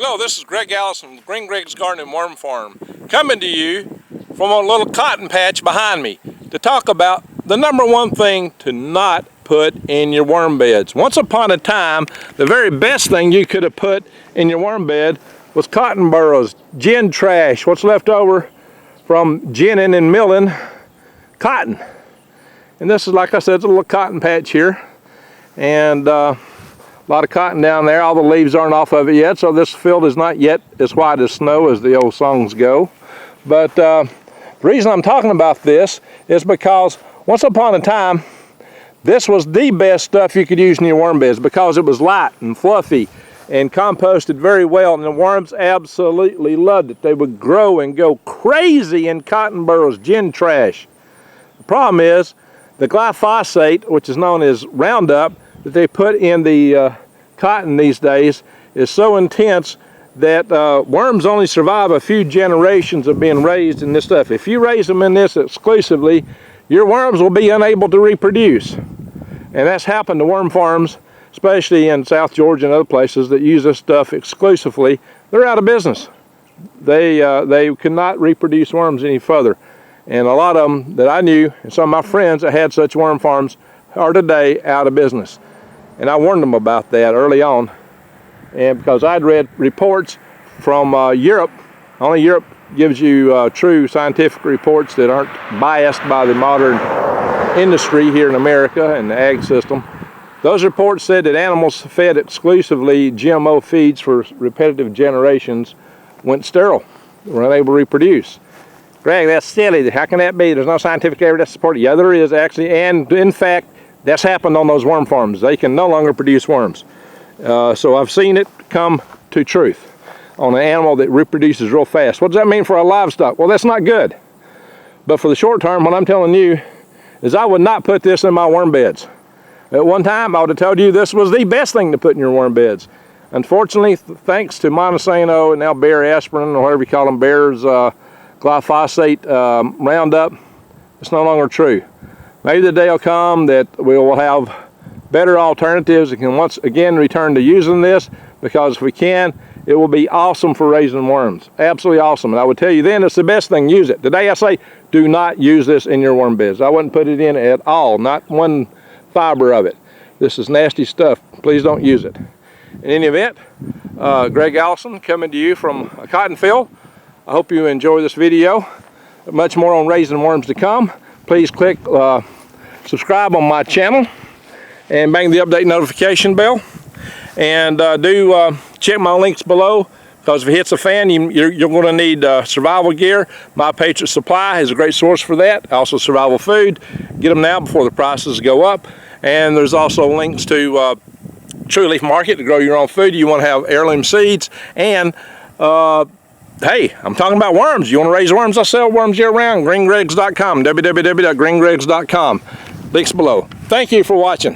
Hello, this is Greg Allison with Green Greg's Garden and Worm Farm, coming to you from a little cotton patch behind me to talk about the number one thing to not put in your worm beds. Once upon a time, the very best thing you could have put in your worm bed was cotton burrows, gin trash, what's left over from ginning and milling cotton. And this is, like I said, it's a little cotton patch here, and a lot of cotton down there. All the leaves aren't off of it yet, so this field is not yet as white as snow, as the old songs go. But the reason I'm talking about this is because once upon a time, this was the best stuff you could use in your worm beds because it was light and fluffy and composted very well, and the worms absolutely loved it. They would grow and go crazy in cotton burrows, gin trash. The problem is the glyphosate, which is known as Roundup, that they put in the cotton these days is so intense that worms only survive a few generations of being raised in this stuff. If you raise them in this exclusively, your worms will be unable to reproduce. And that's happened to worm farms, especially in South Georgia and other places that use this stuff exclusively. They're out of business. They cannot reproduce worms any further. And a lot of them that I knew, and some of my friends that had such worm farms, are today out of business. And I warned them about that early on, and because I'd read reports from Europe. Only Europe gives you true scientific reports that aren't biased by the modern industry here in America and the ag system. Those reports said that animals fed exclusively GMO feeds for repetitive generations went sterile, were unable to reproduce. Greg, that's silly. How can that be? There's no scientific evidence to support it. Yeah, there is actually, and in fact, that's happened on those worm farms. They can no longer produce worms. So I've seen it come to truth on an animal that reproduces real fast. What does that mean for our livestock? Well, that's not good. But for the short term, what I'm telling you is I would not put this in my worm beds. At one time, I would have told you this was the best thing to put in your worm beds. Unfortunately, thanks to Monsanto and now Bayer aspirin, or whatever you call them, Bayer's glyphosate Roundup, it's no longer true. Maybe the day will come that we will have better alternatives and can once again return to using this, because if we can, it will be awesome for raising worms. Absolutely awesome. And I would tell you then it's the best thing, use it. Today I say do not use this in your worm beds. I wouldn't put it in at all, not one fiber of it. This is nasty stuff. Please don't use it. In any event, Greg Allison coming to you from a cotton field. I hope you enjoy this video. Much more on raising worms to come. Please click subscribe on my channel and bang the update notification bell, and do check my links below, because if it hits a fan, you're going to need survival gear. My Patriot Supply is a great source for that. Also survival food. Get them now before the prices go up. And there's also links to True Leaf Market to grow your own food. You want to have heirloom seeds, and hey, I'm talking about worms. You want to raise worms? I sell worms year round. GreenGregs.com, www.greengregs.com. Links below. Thank you for watching.